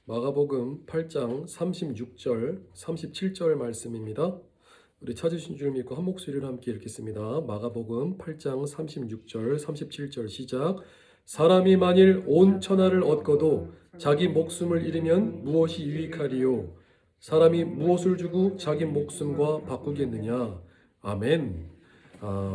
마가복음 8장 36절, 37절 말씀입니다. 우리 찾으신 줄 믿고 한 목소리로 함께 읽겠습니다. 마가복음 8장 36절, 37절 시작. 사람이 만일 온 천하를 얻고도 자기 목숨을 잃으면 무엇이 유익하리요? 사람이 무엇을 주고 자기 목숨과 바꾸겠느냐? 아멘.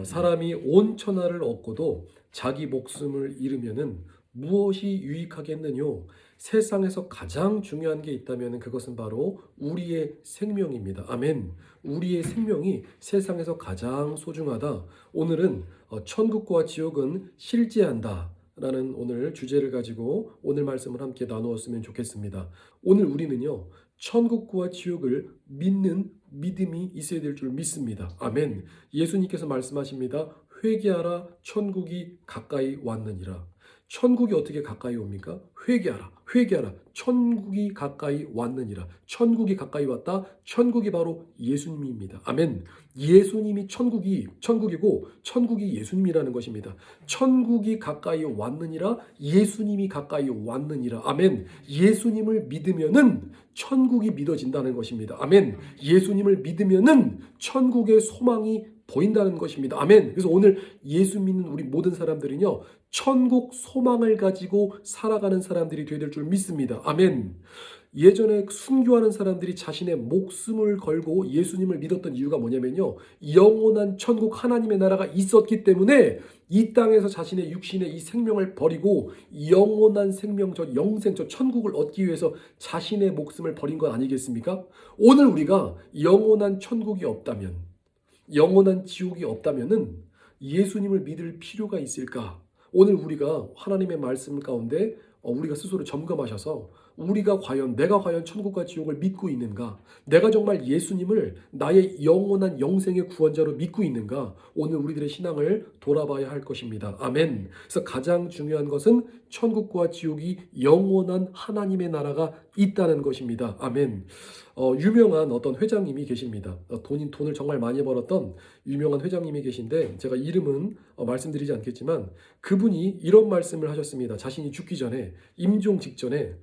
사람이 온 천하를 얻고도 자기 목숨을 잃으면은 무엇이 유익하겠느뇨? 세상에서 가장 중요한 게 있다면 그것은 바로 우리의 생명입니다. 아멘. 우리의 생명이 세상에서 가장 소중하다. 오늘은 천국과 지옥은 실제한다 라는 오늘 주제를 가지고 오늘 말씀을 함께 나누었으면 좋겠습니다. 오늘 우리는요, 천국과 지옥을 믿는 믿음이 있어야 될 줄 믿습니다. 아멘. 예수님께서 말씀하십니다. 회개하라, 천국이 가까이 왔느니라. 천국이 어떻게 가까이 옵니까? 회개하라, 회개하라. 천국이 가까이 왔느니라. 천국이 가까이 왔다. 천국이 바로 예수님입니다. 아멘. 예수님이 천국이고 천국이 예수님이라는 것입니다. 천국이 가까이 왔느니라. 예수님이 가까이 왔느니라. 아멘. 예수님을 믿으면은 천국이 믿어진다는 것입니다. 아멘. 예수님을 믿으면은 천국의 소망이 보인다는 것입니다. 아멘. 그래서 오늘 예수 믿는 우리 모든 사람들은요, 천국 소망을 가지고 살아가는 사람들이 되어야 될 줄 믿습니다. 아멘. 예전에 순교하는 사람들이 자신의 목숨을 걸고 예수님을 믿었던 이유가 뭐냐면요, 영원한 천국 하나님의 나라가 있었기 때문에 이 땅에서 자신의 육신의 이 생명을 버리고 영원한 생명, 저 영생, 저 천국을 얻기 위해서 자신의 목숨을 버린 것 아니겠습니까? 오늘 우리가 영원한 천국이 없다면, 영원한 지옥이 없다면은 예수님을 믿을 필요가 있을까? 오늘 우리가 하나님의 말씀 가운데 우리가 스스로 점검하셔서 내가 과연 천국과 지옥을 믿고 있는가? 내가 정말 예수님을 나의 영원한 영생의 구원자로 믿고 있는가? 오늘 우리들의 신앙을 돌아봐야 할 것입니다. 아멘. 그래서 가장 중요한 것은 천국과 지옥이 영원한 하나님의 나라가 있다는 것입니다. 아멘. 유명한 어떤 회장님이 계십니다. 돈을 정말 많이 벌었던 유명한 회장님이 계신데 제가 이름은 말씀드리지 않겠지만 그분이 이런 말씀을 하셨습니다. 자신이 죽기 전에, 임종 직전에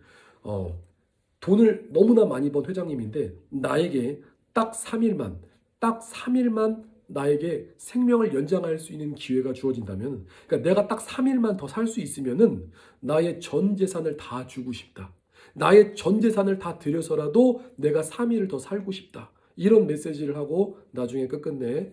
돈을 너무나 많이 번 회장님인데 나에게 딱 3일만 나에게 생명을 연장할 수 있는 기회가 주어진다면, 그러니까 내가 딱 3일만 더 살 수 있으면은 나의 전 재산을 다 주고 싶다. 나의 전 재산을 다 들여서라도 내가 3일을 더 살고 싶다. 이런 메시지를 하고 나중에 끝끝내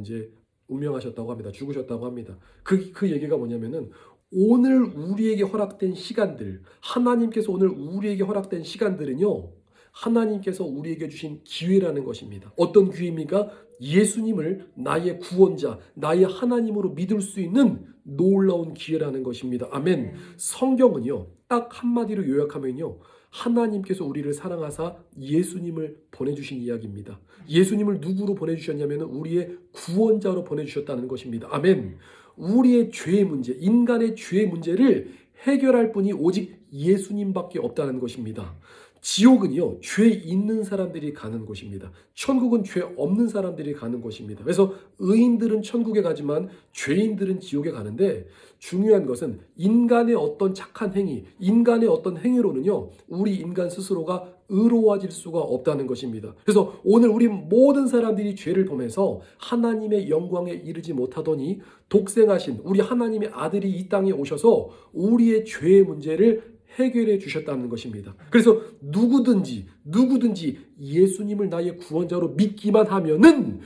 이제 운명하셨다고 합니다. 죽으셨다고 합니다. 그 얘기가 뭐냐면은 오늘 우리에게 허락된 시간들, 하나님께서 오늘 우리에게 허락된 시간들은요, 하나님께서 우리에게 주신 기회라는 것입니다. 어떤 기회입니까? 예수님을 나의 구원자, 나의 하나님으로 믿을 수 있는 놀라운 기회라는 것입니다. 아멘. 성경은요, 딱 한마디로 요약하면요, 하나님께서 우리를 사랑하사 예수님을 보내주신 이야기입니다. 예수님을 누구로 보내주셨냐면 우리의 구원자로 보내주셨다는 것입니다. 아멘. 우리의 죄의 문제, 인간의 죄의 문제를 해결할 분이 오직 예수님밖에 없다는 것입니다. 지옥은요, 죄 있는 사람들이 가는 곳입니다. 천국은 죄 없는 사람들이 가는 곳입니다. 그래서 의인들은 천국에 가지만 죄인들은 지옥에 가는데, 중요한 것은 인간의 어떤 착한 행위, 인간의 어떤 행위로는요, 우리 인간 스스로가 의로워질 수가 없다는 것입니다. 그래서 오늘 우리 모든 사람들이 죄를 범해서 하나님의 영광에 이르지 못하더니 독생하신 우리 하나님의 아들이 이 땅에 오셔서 우리의 죄의 문제를 해결해 주셨다는 것입니다. 그래서 누구든지 예수님을 나의 구원자로 믿기만 하면은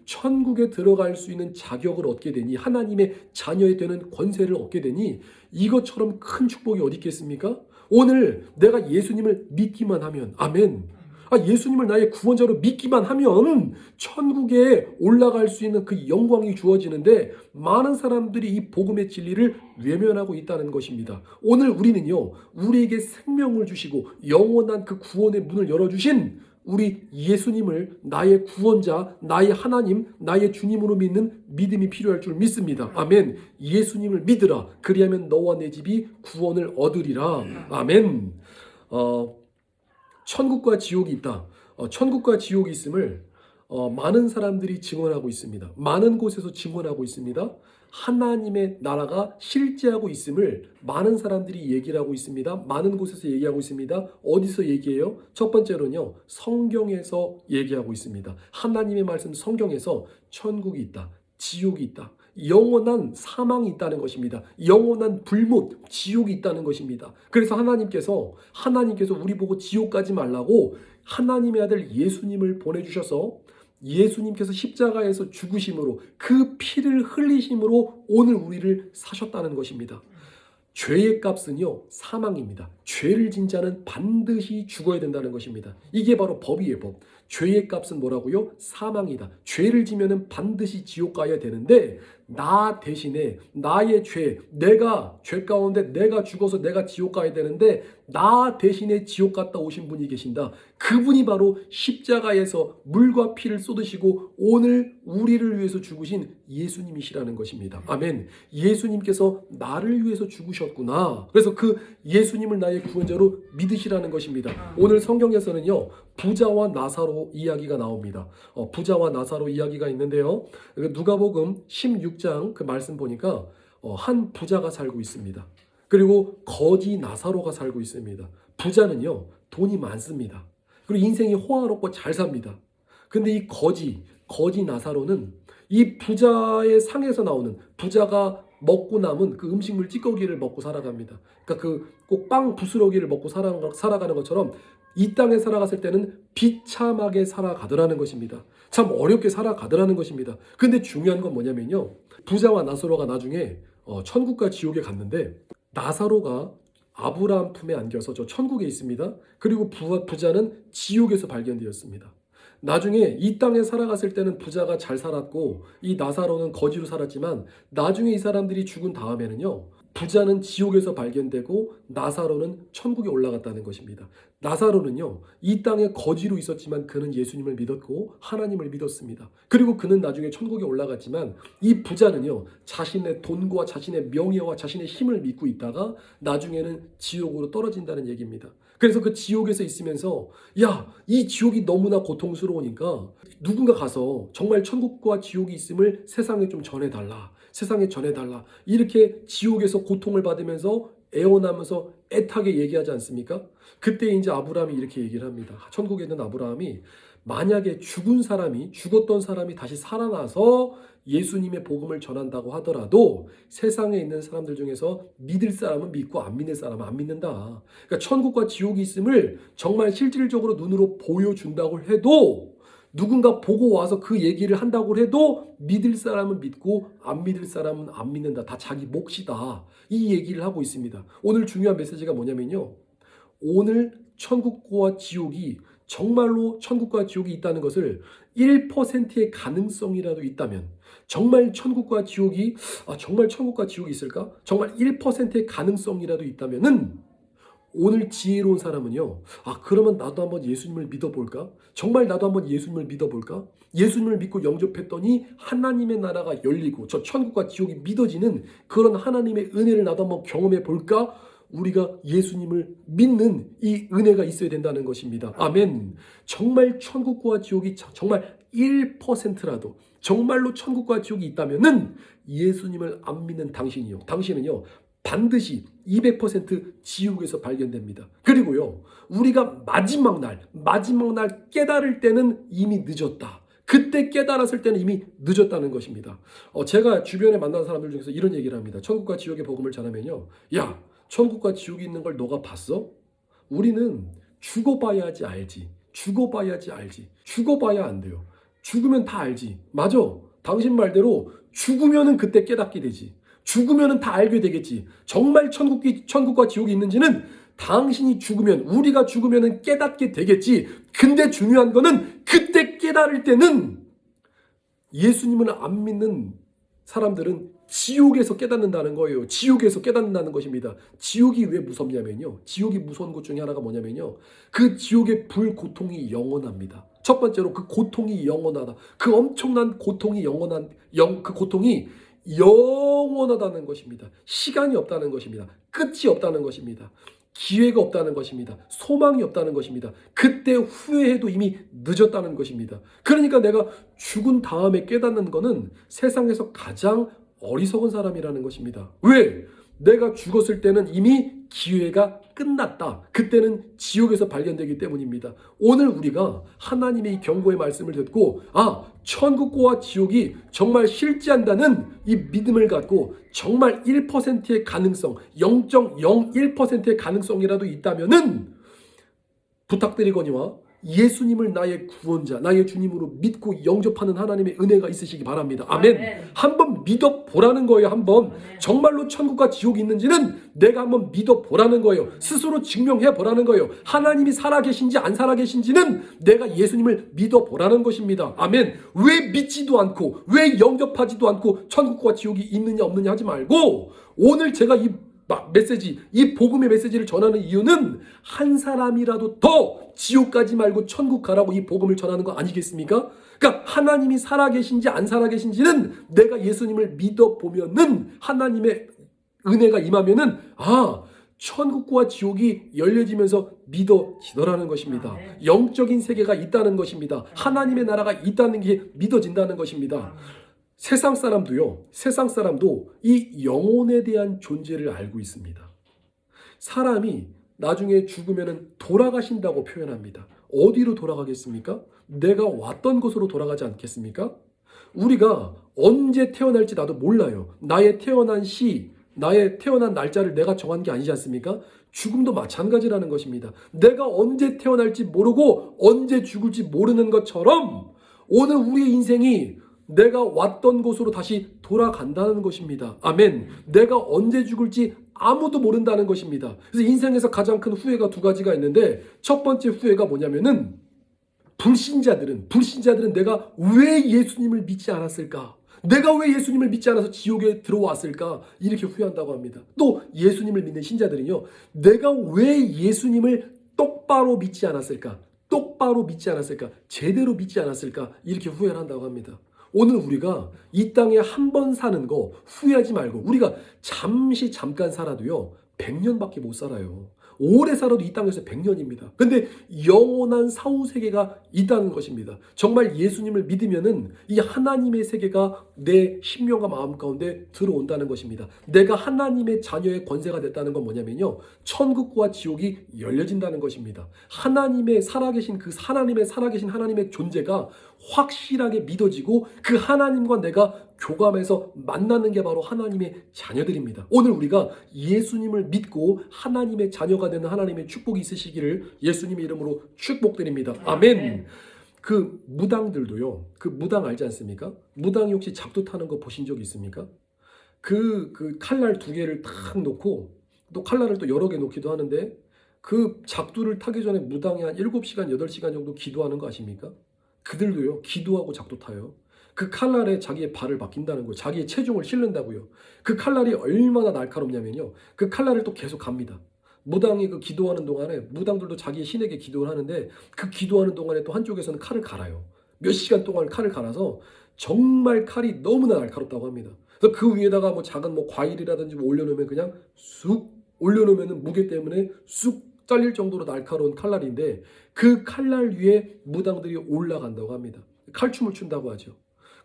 천국에 들어갈 수 있는 자격을 얻게 되니, 하나님의 자녀이 되는 권세를 얻게 되니, 이것처럼 큰 축복이 어디 있겠습니까? 오늘 내가 예수님을 믿기만 하면, 아멘. 예수님을 나의 구원자로 믿기만 하면 천국에 올라갈 수 있는 그 영광이 주어지는데, 많은 사람들이 이 복음의 진리를 외면하고 있다는 것입니다. 오늘 우리는요, 우리에게 생명을 주시고 영원한 그 구원의 문을 열어주신 우리 예수님을 나의 구원자, 나의 하나님, 나의 주님으로 믿는 믿음이 필요할 줄 믿습니다. 아멘. 예수님을 믿으라. 그리하면 너와 내 집이 구원을 얻으리라. 아멘. 천국과 지옥이 있다. 천국과 지옥이 있음을 많은 사람들이 증언하고 있습니다. 많은 곳에서 증언하고 있습니다. 하나님의 나라가 실제하고 있음을 많은 사람들이 얘기를 하고 있습니다. 많은 곳에서 얘기하고 있습니다. 어디서 얘기해요? 첫 번째로는요, 성경에서 얘기하고 있습니다. 하나님의 말씀 성경에서 천국이 있다, 지옥이 있다, 영원한 사망이 있다는 것입니다. 영원한 불못, 지옥이 있다는 것입니다. 그래서 하나님께서 우리 보고 지옥 가지 말라고 하나님의 아들 예수님을 보내주셔서 예수님께서 십자가에서 죽으심으로 그 피를 흘리심으로 오늘 우리를 사셨다는 것입니다. 죄의 값은요, 사망입니다. 죄를 진 자는 반드시 죽어야 된다는 것입니다. 이게 바로 법이에요, 법. 죄의 값은 뭐라고요? 사망이다. 죄를 지면은 반드시 지옥 가야 되는데 나 대신에 나의 내가 죄 가운데 내가 죽어서 내가 지옥 가야 되는데 나 대신에 지옥 갔다 오신 분이 계신다. 그분이 바로 십자가에서 물과 피를 쏟으시고 오늘 우리를 위해서 죽으신 예수님이시라는 것입니다. 아멘. 예수님께서 나를 위해서 죽으셨구나. 그래서 그 예수님을 나의 구원자로 믿으시라는 것입니다. 오늘 성경에서는요, 부자와 나사로 이야기가 나옵니다. 부자와 나사로 이야기가 있는데요. 누가복음 16장 그 말씀 보니까 한 부자가 살고 있습니다. 그리고 거지 나사로가 살고 있습니다. 부자는요, 돈이 많습니다. 그리고 인생이 호화롭고 잘 삽니다. 근데 이 거지 나사로는 이 부자의 상에서 나오는, 부자가 먹고 남은 그 음식물 찌꺼기를 먹고 살아갑니다. 그러니까 그 꼭 빵 부스러기를 먹고 살아가는 것처럼 이 땅에 살아갔을 때는 비참하게 살아가더라는 것입니다. 참 어렵게 살아가더라는 것입니다. 근데 중요한 건 뭐냐면요, 부자와 나사로가 나중에 천국과 지옥에 갔는데 나사로가 아브라함 품에 안겨서 저 천국에 있습니다. 그리고 부자는 지옥에서 발견되었습니다. 나중에 이 땅에 살아갔을 때는 부자가 잘 살았고 이 나사로는 거지로 살았지만 나중에 이 사람들이 죽은 다음에는요, 부자는 지옥에서 발견되고 나사로는 천국에 올라갔다는 것입니다. 나사로는요, 이 땅에 거지로 있었지만 그는 예수님을 믿었고 하나님을 믿었습니다. 그리고 그는 나중에 천국에 올라갔지만 이 부자는요, 자신의 돈과 자신의 명예와 자신의 힘을 믿고 있다가 나중에는 지옥으로 떨어진다는 얘기입니다. 그래서 그 지옥에서 있으면서 이 지옥이 너무나 고통스러우니까 누군가 가서 정말 천국과 지옥이 있음을 세상에 좀 전해달라. 세상에 전해달라. 이렇게 지옥에서 고통을 받으면서 애원하면서 애타게 얘기하지 않습니까? 그때 이제 아브라함이 이렇게 얘기를 합니다. 천국에 있는 아브라함이 만약에 죽었던 사람이 다시 살아나서 예수님의 복음을 전한다고 하더라도 세상에 있는 사람들 중에서 믿을 사람은 믿고 안 믿는 사람은 안 믿는다. 그러니까 천국과 지옥이 있음을 정말 실질적으로 눈으로 보여준다고 해도, 누군가 보고 와서 그 얘기를 한다고 해도 믿을 사람은 믿고 안 믿을 사람은 안 믿는다. 다 자기 몫이다. 이 얘기를 하고 있습니다. 오늘 중요한 메시지가 뭐냐면요, 오늘 천국과 지옥이 정말로 천국과 지옥이 있다는 것을 1%의 가능성이라도 있다면, 정말 천국과 지옥이 있을까? 정말 1%의 가능성이라도 있다면은 오늘 지혜로운 사람은요, 그러면 나도 한번 예수님을 믿어볼까? 정말 나도 한번 예수님을 믿어볼까? 예수님을 믿고 영접했더니 하나님의 나라가 열리고 저 천국과 지옥이 믿어지는 그런 하나님의 은혜를 나도 한번 경험해 볼까? 우리가 예수님을 믿는 이 은혜가 있어야 된다는 것입니다. 아멘. 정말 천국과 지옥이 정말 1%라도 정말로 천국과 지옥이 있다면은 예수님을 안 믿는 당신은요 반드시 200% 지옥에서 발견됩니다. 그리고요, 우리가 마지막 날 깨달을 때는 이미 늦었다. 그때 깨달았을 때는 이미 늦었다는 것입니다. 제가 주변에 만난 사람들 중에서 이런 얘기를 합니다. 천국과 지옥의 복음을 전하면요, 천국과 지옥이 있는 걸 너가 봤어? 우리는 죽어봐야지 알지. 죽어봐야 안 돼요. 죽으면 다 알지. 맞아. 당신 말대로 죽으면은 그때 깨닫게 되지. 죽으면은 다 알게 되겠지. 정말 천국과 지옥이 있는지는 당신이 죽으면, 우리가 죽으면은 깨닫게 되겠지. 근데 중요한 거는 그때 깨달을 때는 예수님을 안 믿는 사람들은 지옥에서 깨닫는다는 거예요. 지옥에서 깨닫는다는 것입니다. 지옥이 왜 무섭냐면요, 지옥이 무서운 것 중에 하나가 뭐냐면요, 그 지옥의 불고통이 영원합니다. 첫 번째로 그 고통이 영원하다. 그 엄청난 고통이 그 고통이 영원하다는 것입니다. 시간이 없다는 것입니다. 끝이 없다는 것입니다. 기회가 없다는 것입니다. 소망이 없다는 것입니다. 그때 후회해도 이미 늦었다는 것입니다. 그러니까 내가 죽은 다음에 깨닫는 것은 세상에서 가장 어리석은 사람이라는 것입니다. 왜? 내가 죽었을 때는 이미 기회가 끝났다. 그때는 지옥에서 발견되기 때문입니다. 오늘 우리가 하나님의 이 경고의 말씀을 듣고 천국과 지옥이 정말 실제한다는 이 믿음을 갖고 정말 1%의 가능성, 0.01%의 가능성이라도 있다면은 부탁드리거니와 예수님을 나의 구원자, 나의 주님으로 믿고 영접하는 하나님의 은혜가 있으시기 바랍니다. 아멘. 아멘. 한번 믿어보라는 거예요. 한번. 아멘. 정말로 천국과 지옥이 있는지는 내가 한번 믿어보라는 거예요. 스스로 증명해보라는 거예요. 하나님이 살아계신지 안 살아계신지는 내가 예수님을 믿어보라는 것입니다. 아멘. 왜 믿지도 않고 왜 영접하지도 않고 천국과 지옥이 있느냐 없느냐 하지 말고, 오늘 제가 이 메시지, 이 복음의 메시지를 전하는 이유는 한 사람이라도 더 지옥 가지 말고 천국 가라고 이 복음을 전하는 거 아니겠습니까? 그러니까 하나님이 살아계신지 안 살아계신지는 내가 예수님을 믿어보면은, 하나님의 은혜가 임하면은 천국과 지옥이 열려지면서 믿어지더라는 것입니다. 영적인 세계가 있다는 것입니다. 하나님의 나라가 있다는 게 믿어진다는 것입니다. 세상 사람도 이 영혼에 대한 존재를 알고 있습니다. 사람이 나중에 죽으면 돌아가신다고 표현합니다. 어디로 돌아가겠습니까? 내가 왔던 곳으로 돌아가지 않겠습니까? 우리가 언제 태어날지 나도 몰라요. 나의 태어난 시, 나의 태어난 날짜를 내가 정한 게 아니지 않습니까? 죽음도 마찬가지라는 것입니다. 내가 언제 태어날지 모르고 언제 죽을지 모르는 것처럼 오늘 우리의 인생이 내가 왔던 곳으로 다시 돌아간다는 것입니다. 아멘. 내가 언제 죽을지 아무도 모른다는 것입니다. 그래서 인생에서 가장 큰 후회가 두 가지가 있는데, 첫 번째 후회가 뭐냐면은 불신자들은 내가 왜 예수님을 믿지 않았을까? 내가 왜 예수님을 믿지 않아서 지옥에 들어왔을까? 이렇게 후회한다고 합니다. 또 예수님을 믿는 신자들은요, 내가 왜 예수님을 똑바로 믿지 않았을까? 제대로 믿지 않았을까? 이렇게 후회를 한다고 합니다. 오늘 우리가 이 땅에 한 번 사는 거 후회하지 말고, 우리가 잠깐 살아도요 100년밖에 못 살아요. 오래 살아도 이 땅에서 100년입니다. 근데 영원한 사후세계가 있다는 것입니다. 정말 예수님을 믿으면은 이 하나님의 세계가 내 심령과 마음 가운데 들어온다는 것입니다. 내가 하나님의 자녀의 권세가 됐다는 건 뭐냐면요, 천국과 지옥이 열려진다는 것입니다. 하나님의 살아계신 하나님의 존재가 확실하게 믿어지고, 그 하나님과 내가 교감해서 만나는 게 바로 하나님의 자녀들입니다. 오늘 우리가 예수님을 믿고 하나님의 자녀가 되는 하나님의 축복이 있으시기를 예수님의 이름으로 축복드립니다. 아멘. 그 무당들도요, 그 무당 알지 않습니까? 무당이 혹시 작두 타는 거 보신 적 있습니까? 그 칼날 두 개를 탁 놓고, 또 칼날을 또 여러 개 놓기도 하는데, 그 작두를 타기 전에 무당이 한 7시간, 8시간 정도 기도하는 거 아십니까? 그들도요, 기도하고 작두 타요. 그 칼날에 자기의 발을 맡긴다는 거예요. 자기의 체중을 실른다고요. 그 칼날이 얼마나 날카롭냐면요, 그 칼날을 또 계속 갑니다. 무당이 그 기도하는 동안에, 무당들도 자기의 신에게 기도를 하는데, 그 기도하는 동안에 또 한쪽에서는 칼을 갈아요. 몇 시간 동안 칼을 갈아서 정말 칼이 너무나 날카롭다고 합니다. 그래서 그 위에다가 뭐 작은 과일이라든지 올려놓으면 그냥 쑥 올려놓으면 무게 때문에 쑥 잘릴 정도로 날카로운 칼날인데, 그 칼날 위에 무당들이 올라간다고 합니다. 칼춤을 춘다고 하죠.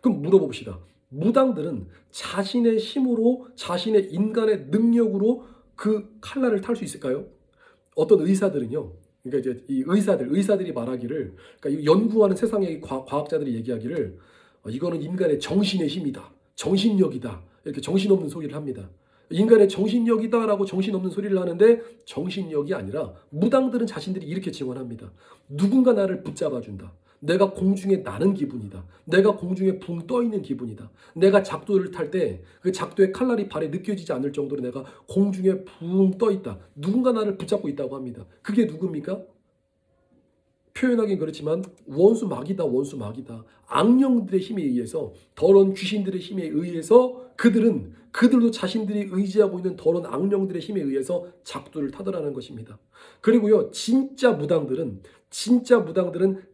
그럼 물어봅시다. 무당들은 자신의 힘으로, 자신의 인간의 능력으로 그 칼날을 탈 수 있을까요? 어떤 의사들은요, 그러니까 이제 이 의사들이 말하기를, 그러니까 연구하는 세상의 과학자들이 얘기하기를, 이거는 인간의 정신의 힘이다, 정신력이다, 이렇게 정신없는 소리를 합니다. 인간의 정신력이다라고 정신없는 소리를 하는데, 정신력이 아니라 무당들은 자신들이 이렇게 증언합니다. 누군가 나를 붙잡아준다. 내가 공중에 나는 기분이다. 내가 공중에 붕 떠있는 기분이다. 내가 작두를 탈 때 그 작두의 칼날이 발에 느껴지지 않을 정도로 내가 공중에 붕 떠있다. 누군가 나를 붙잡고 있다고 합니다. 그게 누굽니까? 표현하긴 그렇지만 원수 마귀다. 악령들의 힘에 의해서, 더러운 귀신들의 힘에 의해서 그들도 자신들이 의지하고 있는 더러운 악령들의 힘에 의해서 작두를 타더라는 것입니다. 그리고요, 진짜 무당들은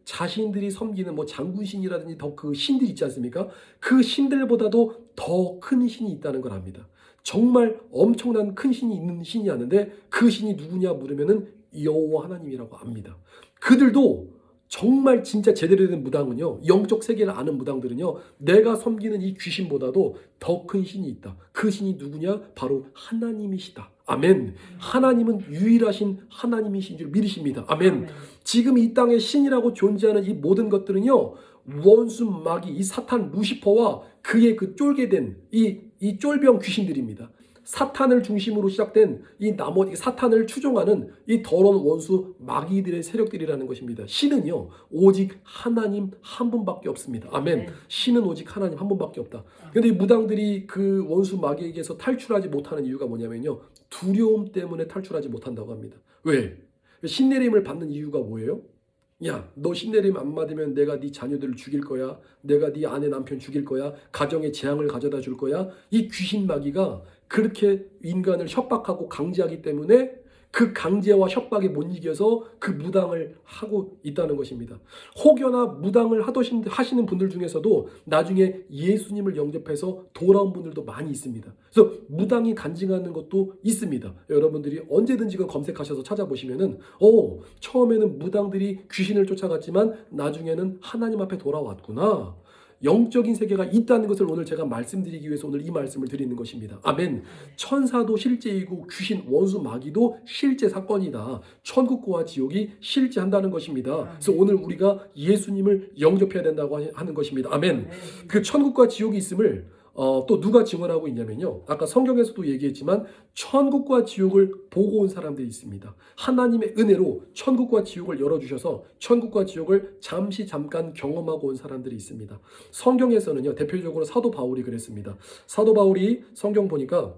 자신들이 섬기는 장군신이라든지 더 그 신들이 있지 않습니까? 그 신들보다도 더 큰 신이 있다는 걸 압니다. 정말 엄청난 큰 신이 있는 신이었는데 그 신이 누구냐 물으면은 여호와 하나님이라고 합니다. 그들도 정말 진짜 제대로 된 무당은요, 영적 세계를 아는 무당들은요, 내가 섬기는 이 귀신보다도 더 큰 신이 있다. 그 신이 누구냐? 바로 하나님이시다. 아멘. 하나님은 유일하신 하나님이신 줄 믿으십니다. 아멘. 지금 이 땅에 신이라고 존재하는 이 모든 것들은요, 원수 마귀, 이 사탄 루시퍼와 그의 그 쫄게 된 이 쫄병 귀신들입니다. 사탄을 중심으로 시작된 이 나머지 사탄을 추종하는 이 더러운 원수 마귀들의 세력들이라는 것입니다. 신은요, 오직 하나님 한 분밖에 없습니다. 아멘. 신은 오직 하나님 한 분밖에 없다. 근데 이 무당들이 그 원수 마귀에게서 탈출하지 못하는 이유가 뭐냐면요, 두려움 때문에 탈출하지 못한다고 합니다. 왜? 신내림을 받는 이유가 뭐예요? 야, 너 신내림 안 받으면 내가 네 자녀들을 죽일 거야. 내가 네 아내 남편 죽일 거야. 가정에 재앙을 가져다 줄 거야. 이 귀신 마귀가 그렇게 인간을 협박하고 강제하기 때문에 그 강제와 협박에 못 이겨서 그 무당을 하고 있다는 것입니다. 혹여나 무당을 하시는 분들 중에서도 나중에 예수님을 영접해서 돌아온 분들도 많이 있습니다. 그래서 무당이 간증하는 것도 있습니다. 여러분들이 언제든지 검색하셔서 찾아보시면은 처음에는 무당들이 귀신을 쫓아갔지만 나중에는 하나님 앞에 돌아왔구나. 영적인 세계가 있다는 것을 오늘 제가 말씀드리기 위해서 오늘 이 말씀을 드리는 것입니다. 아멘. 천사도 실제이고 귀신 원수 마귀도 실제 사건이다. 천국과 지옥이 실제한다는 것입니다. 그래서 오늘 우리가 예수님을 영접해야 된다고 하는 것입니다. 아멘. 그 천국과 지옥이 있음을 또 누가 증언하고 있냐면요, 아까 성경에서도 얘기했지만 천국과 지옥을 보고 온 사람들이 있습니다. 하나님의 은혜로 천국과 지옥을 열어주셔서 천국과 지옥을 잠깐 경험하고 온 사람들이 있습니다. 성경에서는요, 대표적으로 사도 바울이 그랬습니다. 사도 바울이 성경 보니까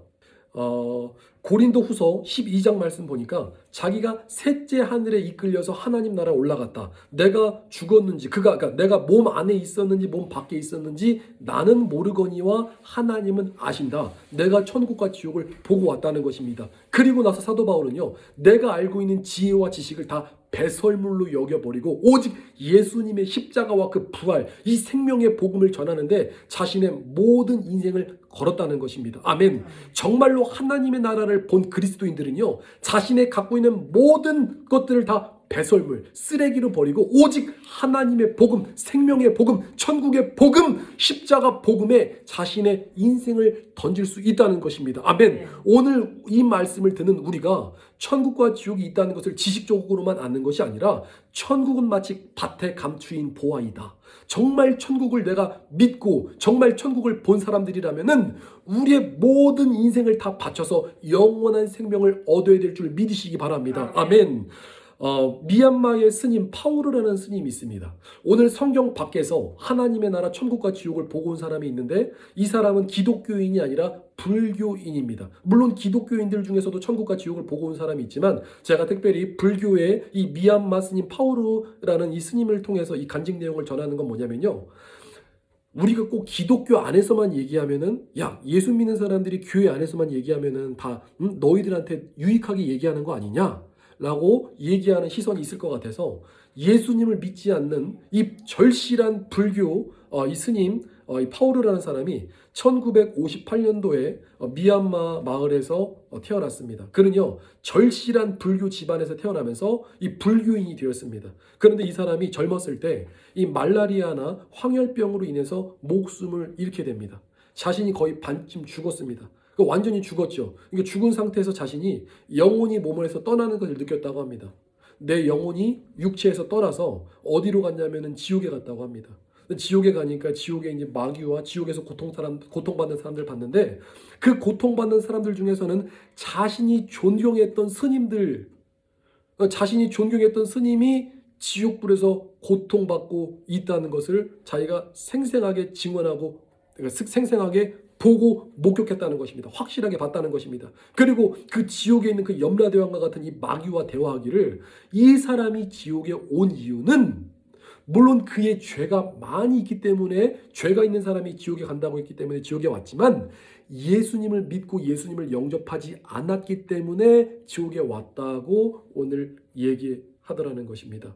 고린도 후서 12장 말씀 보니까 자기가 셋째 하늘에 이끌려서 하나님 나라에 올라갔다. 내가 죽었는지, 그러니까 내가 몸 안에 있었는지 몸 밖에 있었는지 나는 모르거니와 하나님은 아신다. 내가 천국과 지옥을 보고 왔다는 것입니다. 그리고 나서 사도 바울은요, 내가 알고 있는 지혜와 지식을 다 배설물로 여겨버리고 오직 예수님의 십자가와 그 부활, 이 생명의 복음을 전하는데 자신의 모든 인생을 걸었다는 것입니다. 아멘. 정말로 하나님의 나라를 본 그리스도인들은요, 자신의 갖고 있는 모든 것들을 다 배설물, 쓰레기로 버리고 오직 하나님의 복음, 생명의 복음, 천국의 복음, 십자가 복음에 자신의 인생을 던질 수 있다는 것입니다. 아멘. 오늘 이 말씀을 듣는 우리가 천국과 지옥이 있다는 것을 지식적으로만 아는 것이 아니라 천국은 마치 밭에 감추인 보화이다. 정말 천국을 내가 믿고 정말 천국을 본 사람들이라면은 우리의 모든 인생을 다 바쳐서 영원한 생명을 얻어야 될 줄 믿으시기 바랍니다. 아멘. 미얀마의 스님 파우르라는 스님이 있습니다. 오늘 성경 밖에서 하나님의 나라 천국과 지옥을 보고 온 사람이 있는데 이 사람은 기독교인이 아니라 불교인입니다. 물론 기독교인들 중에서도 천국과 지옥을 보고 온 사람이 있지만 제가 특별히 불교의 이 미얀마 스님 파우르라는 이 스님을 통해서 이 간증 내용을 전하는 건 뭐냐면요, 우리가 꼭 기독교 안에서만 얘기하면은, 야, 예수 믿는 사람들이 교회 안에서만 얘기하면은 다 너희들한테 유익하게 얘기하는 거 아니냐? 라고 얘기하는 시선이 있을 것 같아서 예수님을 믿지 않는 이 절실한 불교 이 스님 이 파우르라는 사람이 1958년도에 미얀마 마을에서 태어났습니다. 그는요, 절실한 불교 집안에서 태어나면서 이 불교인이 되었습니다. 그런데 이 사람이 젊었을 때 이 말라리아나 황열병으로 인해서 목숨을 잃게 됩니다. 자신이 거의 반쯤 죽었습니다. 완전히 죽었죠. 그러니까 죽은 상태에서 자신이 영혼이 몸에서 떠나는 것을 느꼈다고 합니다. 내 영혼이 육체에서 떠나서 어디로 갔냐면은 지옥에 갔다고 합니다. 지옥에 가니까 지옥에 이제 마귀와 지옥에서 고통받는 사람들 봤는데 그 고통받는 사람들 중에서는 자신이 존경했던 스님이 지옥불에서 고통받고 있다는 것을 자기가 생생하게 증언하고 생생하게 보고 목격했다는 것입니다. 확실하게 봤다는 것입니다. 그리고 그 지옥에 있는 그 염라대왕과 같은 이 마귀와 대화하기를, 이 사람이 지옥에 온 이유는 물론 그의 죄가 많이 있기 때문에, 죄가 있는 사람이 지옥에 간다고 했기 때문에 지옥에 왔지만 예수님을 믿고 예수님을 영접하지 않았기 때문에 지옥에 왔다고 오늘 하더라는 것입니다.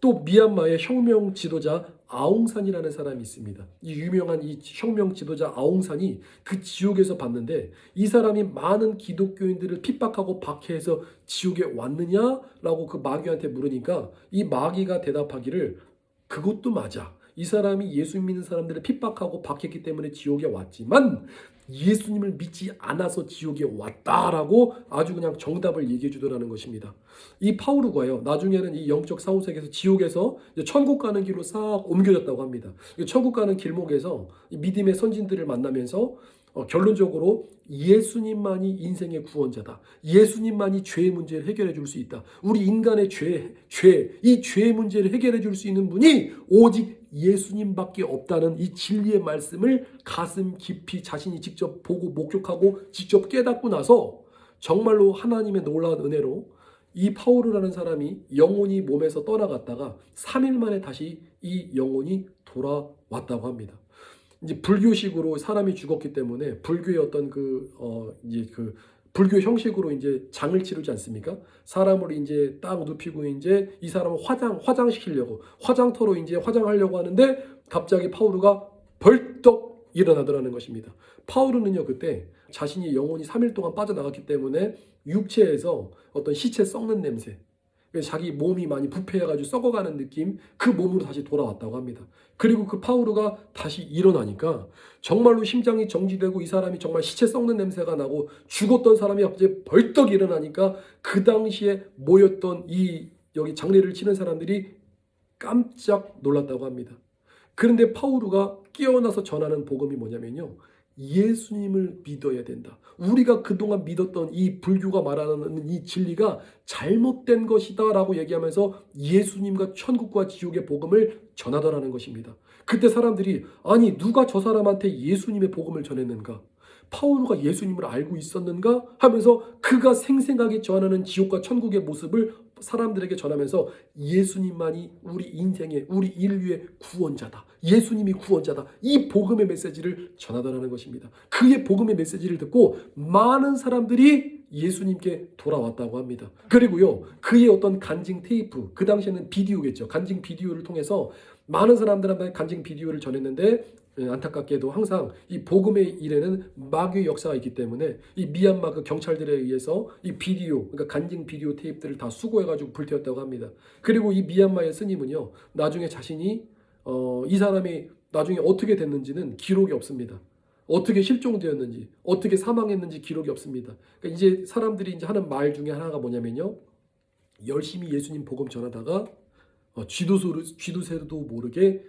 또 미얀마의 혁명 지도자 아웅산이라는 사람이 있습니다. 이 유명한 이 혁명 지도자 아웅산이 그 지옥에서 봤는데 이 사람이 많은 기독교인들을 핍박하고 박해해서 지옥에 왔느냐라고 그 마귀한테 물으니까 이 마귀가 대답하기를 그것도 맞아. 이 사람이 예수 믿는 사람들을 핍박하고 박했기 때문에 지옥에 왔지만 예수님을 믿지 않아서 지옥에 왔다라고 아주 그냥 정답을 얘기해 주더라는 것입니다. 이 파우루가요, 나중에는 이 영적 사후세계에서 지옥에서 천국 가는 길로 싹 옮겨졌다고 합니다. 천국 가는 길목에서 믿음의 선진들을 만나면서 결론적으로 예수님만이 인생의 구원자다. 예수님만이 죄의 문제를 해결해 줄 수 있다. 우리 인간의 이 죄의 문제를 해결해 줄 수 있는 분이 오직 예수님밖에 없다는 이 진리의 말씀을 가슴 깊이 자신이 직접 보고 목격하고 직접 깨닫고 나서 정말로 하나님의 놀라운 은혜로 이 파우르라는 사람이 영혼이 몸에서 떠나갔다가 3일 만에 다시 이 영혼이 돌아왔다고 합니다. 이제 불교식으로 사람이 죽었기 때문에 불교의 어떤 불교 형식으로 이제 장을 치르지 않습니까? 사람을 이제 딱 눕히고 이제 이 사람을 화장시키려고 화장터로 이제 화장하려고 하는데 갑자기 파우르가 벌떡 일어나더라는 것입니다. 파우르는요, 그때 자신이 영혼이 3일 동안 빠져나갔기 때문에 육체에서 어떤 시체 썩는 냄새, 자기 몸이 많이 부패해가지고 썩어가는 느낌, 그 몸으로 다시 돌아왔다고 합니다. 그리고 그 파우르가 다시 일어나니까 정말로 심장이 정지되고 이 사람이 정말 시체 썩는 냄새가 나고 죽었던 사람이 갑자기 벌떡 일어나니까 그 당시에 모였던 이 여기 장례를 치는 사람들이 깜짝 놀랐다고 합니다. 그런데 파우르가 깨어나서 전하는 복음이 뭐냐면요, 예수님을 믿어야 된다. 우리가 그동안 믿었던 이 불교가 말하는 이 진리가 잘못된 것이다 라고 얘기하면서 예수님과 천국과 지옥의 복음을 전하더라는 것입니다. 그때 사람들이 아니 누가 저 사람한테 예수님의 복음을 전했는가? 파우로가 예수님을 알고 있었는가? 하면서 그가 생생하게 전하는 지옥과 천국의 모습을 사람들에게 전하면서 예수님만이 우리 인생의 우리 인류의 구원자다. 예수님이 구원자다. 이 복음의 메시지를 전하더라는 것입니다. 그의 복음의 메시지를 듣고 많은 사람들이 예수님께 돌아왔다고 합니다. 그리고요, 그의 어떤 간증 테이프, 그 당시에는 비디오겠죠. 간증 비디오를 통해서 많은 사람들한테 간증 비디오를 전했는데 안타깝게도 항상 이 복음의 일에는 마귀의 역사가 있기 때문에 이 미얀마 그 경찰들에 의해서 이 비디오, 그러니까 간증 비디오 테이프들을 다 수거해가지고 불태웠다고 합니다. 그리고 이 미얀마의 스님은요, 나중에 자신이 이 사람이 나중에 어떻게 됐는지는 기록이 없습니다. 어떻게 실종되었는지, 어떻게 사망했는지 기록이 없습니다. 그러니까 이제 사람들이 이제 하는 말 중에 하나가 뭐냐면요, 열심히 예수님 복음 전하다가 쥐도새도 모르게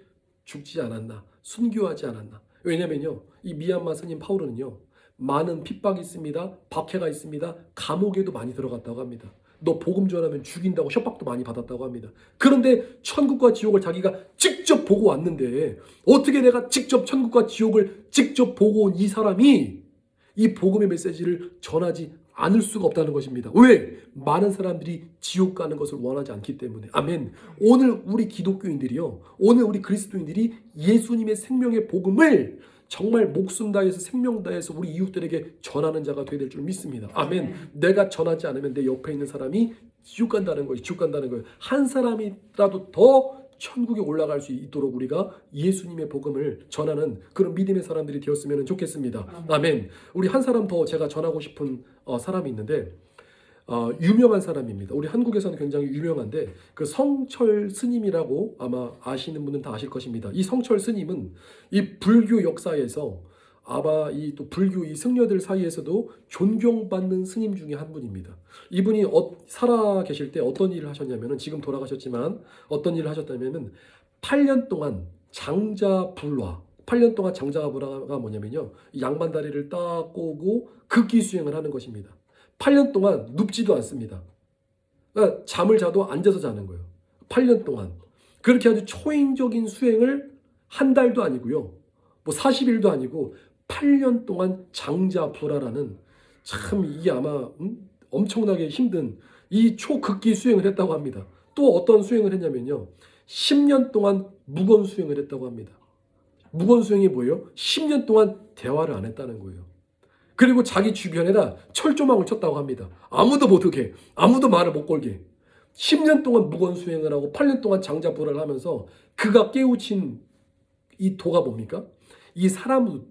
죽지 않았나, 순교하지 않았나. 왜냐면요, 이 미얀마 스님 파우르는요, 많은 핍박이 있습니다, 박해가 있습니다, 감옥에도 많이 들어갔다고 합니다. 너 복음 전하면 죽인다고 협박도 많이 받았다고 합니다. 그런데 천국과 지옥을 자기가 직접 보고 왔는데 어떻게 내가 직접 천국과 지옥을 직접 보고 온 이 사람이 이 복음의 메시지를 전하지 않을 수가 없다는 것입니다. 왜? 많은 사람들이 지옥 가는 것을 원하지 않기 때문에. 아멘. 오늘 우리 기독교인들이요, 오늘 우리 그리스도인들이 예수님의 생명의 복음을 정말 목숨 다해서 생명 다해서 우리 이웃들에게 전하는 자가 되어야 될 줄 믿습니다. 아멘. 내가 전하지 않으면 내 옆에 있는 사람이 지옥 간다는 거예요. 지옥 간다는 거예요. 한 사람이라도 더 천국에 올라갈 수 있도록 우리가 예수님의 복음을 전하는 그런 믿음의 사람들이 되었으면 좋겠습니다. 아멘. 우리 한 사람 더 제가 전하고 싶은 사람이 있는데 유명한 사람입니다. 우리 한국에서는 굉장히 유명한데 그 성철 스님이라고 아마 아시는 분은 다 아실 것입니다. 이 성철 스님은 이 불교 역사에서 아마 이 또 불교 이 승려들 사이에서도 존경받는 스님 중에 한 분입니다. 이분이 살아 계실 때 어떤 일을 하셨냐면은, 지금 돌아가셨지만 어떤 일을 하셨다면은 8년 동안 장자불화, 8년 동안 장자불화가 뭐냐면요, 양반다리를 딱 꼬고 극기 수행을 하는 것입니다. 8년 동안 눕지도 않습니다. 그러니까 잠을 자도 앉아서 자는 거예요. 8년 동안. 그렇게 아주 초인적인 수행을 한 달도 아니고요, 뭐 40일도 아니고 8년 동안 장자불화라는, 참 이게 아마 엄청나게 힘든 이 초극기 수행을 했다고 합니다. 또 어떤 수행을 했냐면요, 10년 동안 무건 수행을 했다고 합니다. 무건 수행이 뭐예요? 10년 동안 대화를 안 했다는 거예요. 그리고 자기 주변에다 철조망을 쳤다고 합니다. 아무도 못 오게, 아무도 말을 못 걸게. 10년 동안 무건 수행을 하고 8년 동안 장자부를 하면서 그가 깨우친 이 도가 뭡니까? 이 사람도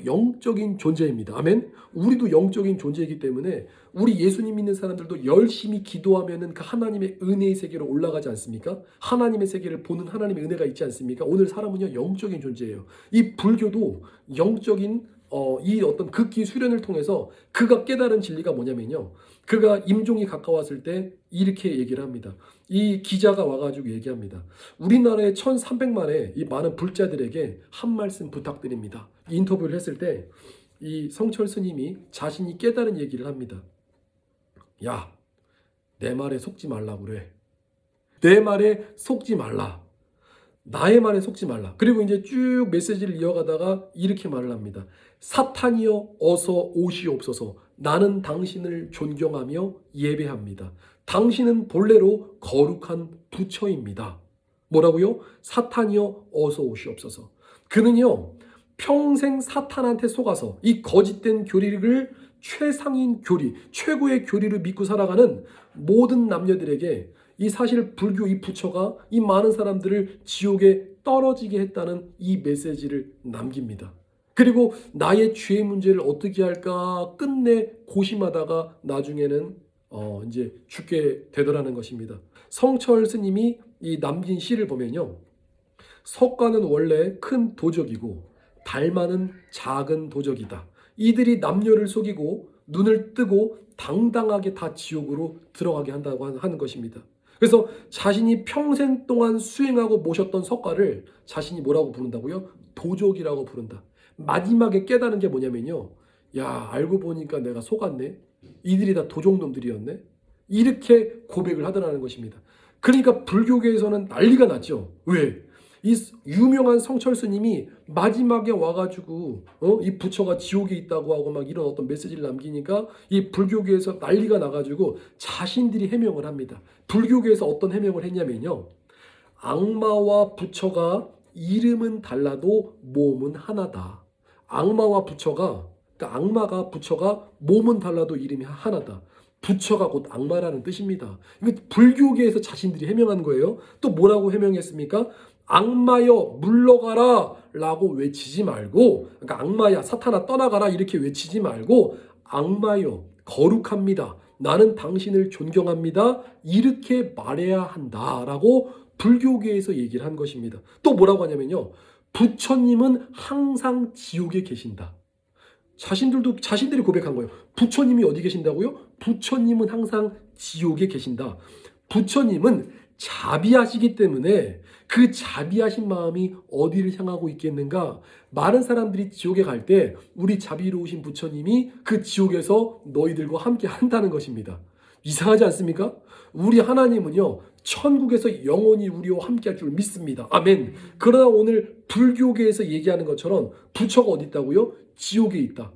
영적인 존재입니다. 아멘. 우리도 영적인 존재이기 때문에 우리 예수님 믿는 사람들도 열심히 기도하면은 그 하나님의 은혜의 세계로 올라가지 않습니까? 하나님의 세계를 보는 하나님의 은혜가 있지 않습니까? 오늘 사람은요 영적인 존재예요. 이 불교도 영적인 이 어떤 극기 수련을 통해서 그가 깨달은 진리가 뭐냐면요. 그가 임종이 가까웠을 때 이렇게 얘기를 합니다. 이 기자가 와가지고 얘기합니다. 우리나라의 1300만의 이 많은 불자들에게 한 말씀 부탁드립니다. 인터뷰를 했을 때 이 성철 스님이 자신이 깨달은 얘기를 합니다. 야, 내 말에 속지 말라고 그래. 내 말에 속지 말라. 나의 말에 속지 말라. 그리고 이제 쭉 메시지를 이어가다가 이렇게 말을 합니다. 사탄이여 어서 오시옵소서. 나는 당신을 존경하며 예배합니다. 당신은 본래로 거룩한 부처입니다. 뭐라고요? 사탄이여 어서 오시옵소서. 그는요 평생 사탄한테 속아서 이 거짓된 교리를 최상인 교리, 최고의 교리를 믿고 살아가는 모든 남녀들에게 이 사실 불교 이 부처가 이 많은 사람들을 지옥에 떨어지게 했다는 이 메시지를 남깁니다. 그리고 나의 죄의 문제를 어떻게 할까 끝내 고심하다가 나중에는 이제 죽게 되더라는 것입니다. 성철 스님이 이 남긴 시를 보면요. 석가는 원래 큰 도적이고 달마는 작은 도적이다. 이들이 남녀를 속이고 눈을 뜨고 당당하게 다 지옥으로 들어가게 한다고 하는 것입니다. 그래서 자신이 평생 동안 수행하고 모셨던 석가를 자신이 뭐라고 부른다고요? 도적이라고 부른다. 마지막에 깨달은 게 뭐냐면요. 야, 알고 보니까 내가 속았네. 이들이 다 도적놈들이었네. 이렇게 고백을 하더라는 것입니다. 그러니까 불교계에서는 난리가 났죠. 왜? 이 유명한 성철 스님이 마지막에 와가지고 이 부처가 지옥에 있다고 하고 막 이런 어떤 메시지를 남기니까 이 불교계에서 난리가 나가지고 자신들이 해명을 합니다. 불교계에서 어떤 해명을 했냐면요. 악마와 부처가 이름은 달라도 몸은 하나다. 악마와 부처가 그러니까 악마가 부처가 몸은 달라도 이름이 하나다. 부처가 곧 악마라는 뜻입니다. 이거 불교계에서 자신들이 해명한 거예요. 또 뭐라고 해명했습니까? 악마여 물러가라 라고 외치지 말고 그러니까 악마야 사탄아 떠나가라 이렇게 외치지 말고 악마여 거룩합니다. 나는 당신을 존경합니다. 이렇게 말해야 한다라고 불교계에서 얘기를 한 것입니다. 또 뭐라고 하냐면요. 부처님은 항상 지옥에 계신다. 자신들이 고백한 거예요. 부처님이 어디 계신다고요? 부처님은 항상 지옥에 계신다. 부처님은 자비하시기 때문에 그 자비하신 마음이 어디를 향하고 있겠는가? 많은 사람들이 지옥에 갈 때 우리 자비로우신 부처님이 그 지옥에서 너희들과 함께 한다는 것입니다. 이상하지 않습니까? 우리 하나님은요 천국에서 영원히 우리와 함께 할 줄 믿습니다. 아멘. 그러나 오늘 불교계에서 얘기하는 것처럼 부처가 어디 있다고요? 지옥에 있다.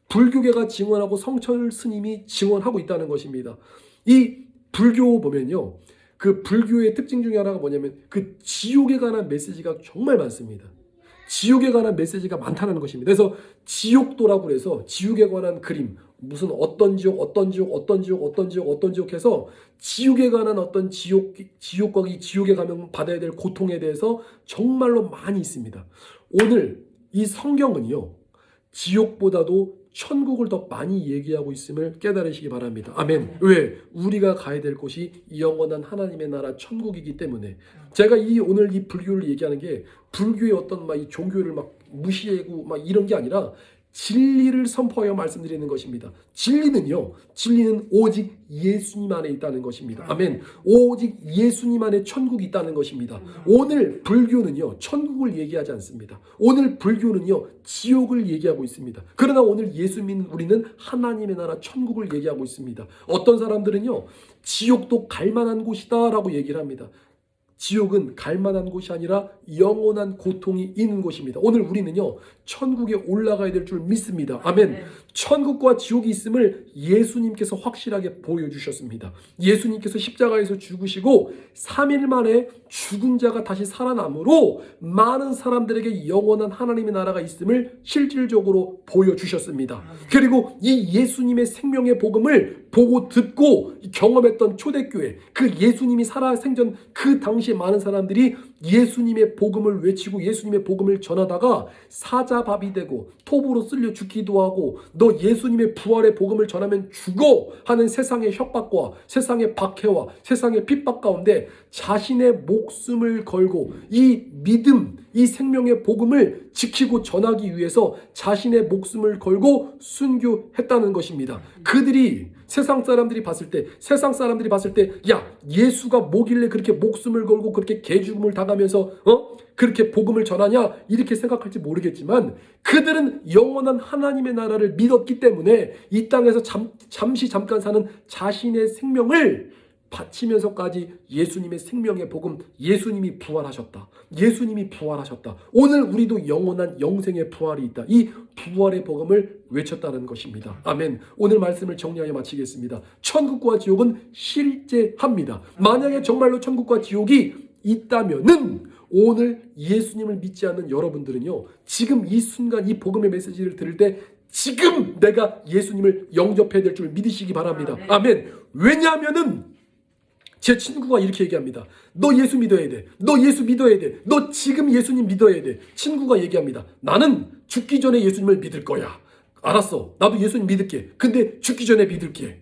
불교계가 증언하고 성철 스님이 증언하고 있다는 것입니다. 이 불교 보면요. 그 불교의 특징 중에 하나가 뭐냐면 그 지옥에 관한 메시지가 정말 많습니다. 지옥에 관한 메시지가 많다는 것입니다. 그래서 지옥도라고 해서 지옥에 관한 그림, 무슨 어떤 지옥, 어떤 지옥, 어떤 지옥, 어떤 지옥, 어떤 지옥 해서 지옥에 관한 어떤 지옥과 이 지옥에 가면 받아야 될 고통에 대해서 정말로 많이 있습니다. 오늘 이 성경은요, 지옥보다도 천국을 더 많이 얘기하고 있음을 깨달으시기 바랍니다. 아멘. 왜? 우리가 가야 될 곳이 영원한 하나님의 나라 천국이기 때문에. 제가 오늘 이 불교를 얘기하는 게 불교의 어떤 막 이 종교를 막 무시하고 막 이런 게 아니라 진리를 선포하여 말씀드리는 것입니다. 진리는 오직 예수님 안에 있다는 것입니다. 아멘. 오직 예수님 안에 천국이 있다는 것입니다. 오늘 불교는요, 천국을 얘기하지 않습니다. 오늘 불교는요, 지옥을 얘기하고 있습니다. 그러나 오늘 예수 믿는 우리는 하나님의 나라 천국을 얘기하고 있습니다. 어떤 사람들은요, 지옥도 갈만한 곳이다 라고 얘기를 합니다. 지옥은 갈만한 곳이 아니라 영원한 고통이 있는 곳입니다. 오늘 우리는요 천국에 올라가야 될 줄 믿습니다. 아멘. 천국과 지옥이 있음을 예수님께서 확실하게 보여주셨습니다. 예수님께서 십자가에서 죽으시고 3일 만에 죽은 자가 다시 살아남으로 많은 사람들에게 영원한 하나님의 나라가 있음을 실질적으로 보여주셨습니다. 그리고 이 예수님의 생명의 복음을 보고 듣고 경험했던 초대교회, 그 예수님이 살아 생전 그 당시에 많은 사람들이 예수님의 복음을 외치고 예수님의 복음을 전하다가 사자밥이 되고 톱으로 쓸려 죽기도 하고 너 예수님의 부활의 복음을 전하면 죽어 하는 세상의 협박과 세상의 박해와 세상의 핍박 가운데 자신의 목숨을 걸고 이 믿음, 이 생명의 복음을 지키고 전하기 위해서 자신의 목숨을 걸고 순교했다는 것입니다. 그들이 세상 사람들이 봤을 때 야, 예수가 뭐길래 그렇게 목숨을 걸고 그렇게 개죽음을 당하면서 그렇게 복음을 전하냐 이렇게 생각할지 모르겠지만 그들은 영원한 하나님의 나라를 믿었기 때문에 이 땅에서 잠깐 사는 자신의 생명을 바치면서까지 예수님의 생명의 복음, 예수님이 부활하셨다. 예수님이 부활하셨다. 오늘 우리도 영원한 영생의 부활이 있다. 이 부활의 복음을 외쳤다는 것입니다. 아멘. 오늘 말씀을 정리하여 마치겠습니다. 천국과 지옥은 실제합니다. 만약에 정말로 천국과 지옥이 있다면은 오늘 예수님을 믿지 않는 여러분들은요, 지금 이 순간 이 복음의 메시지를 들을 때 지금 내가 예수님을 영접해야 될 줄 믿으시기 바랍니다. 아멘. 왜냐하면은 제 친구가 이렇게 얘기합니다. 너 예수 믿어야 돼. 너 예수 믿어야 돼. 너 지금 예수님 믿어야 돼. 친구가 얘기합니다. 나는 죽기 전에 예수님을 믿을 거야. 알았어. 나도 예수님 믿을게. 근데 죽기 전에 믿을게.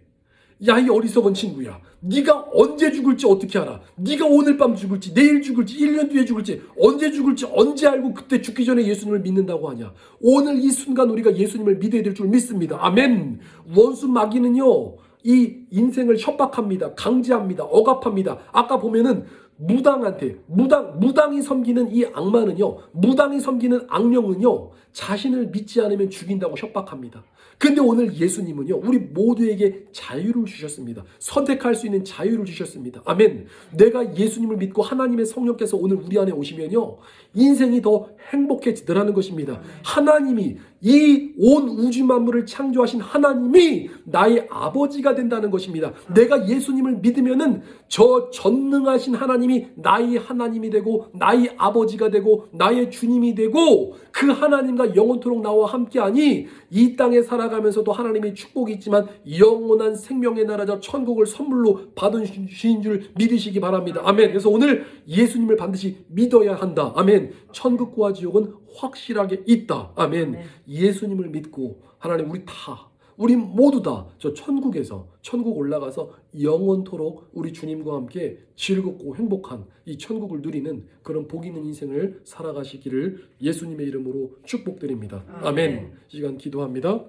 야, 이 어리석은 친구야. 네가 언제 죽을지 어떻게 알아? 네가 오늘 밤 죽을지, 내일 죽을지, 1년 뒤에 죽을지, 언제 죽을지 언제 알고 그때 죽기 전에 예수님을 믿는다고 하냐? 오늘 이 순간 우리가 예수님을 믿어야 될 줄 믿습니다. 아멘. 원수 마귀는요, 이 인생을 협박합니다. 강제합니다. 억압합니다. 아까 보면은 무당이 섬기는 이 악마는요, 무당이 섬기는 악령은요, 자신을 믿지 않으면 죽인다고 협박합니다. 근데 오늘 예수님은요, 우리 모두에게 자유를 주셨습니다. 선택할 수 있는 자유를 주셨습니다. 아멘. 내가 예수님을 믿고 하나님의 성령께서 오늘 우리 안에 오시면요, 인생이 더 행복해지더라는 것입니다. 하나님이, 이 온 우주 만물을 창조하신 하나님이 나의 아버지가 된다는 것입니다. 내가 예수님을 믿으면은 저 전능하신 하나님이 나의 하나님이 되고 나의 아버지가 되고 나의 주님이 되고 그 하나님과 영원토록 나와 함께하니 이 땅에 살아가면서도 하나님의 축복이 있지만 영원한 생명의 나라자 천국을 선물로 받으신 줄 믿으시기 바랍니다. 아멘. 그래서 오늘 예수님을 반드시 믿어야 한다. 아멘. 천국과 지옥은 확실하게 있다. 아멘. 예수님을 믿고 하나님 우리 모두 다 저 천국 올라가서 영원토록 우리 주님과 함께 즐겁고 행복한 이 천국을 누리는 그런 복 있는 인생을 살아가시기를 예수님의 이름으로 축복드립니다. 아멘. 이 시간 기도합니다.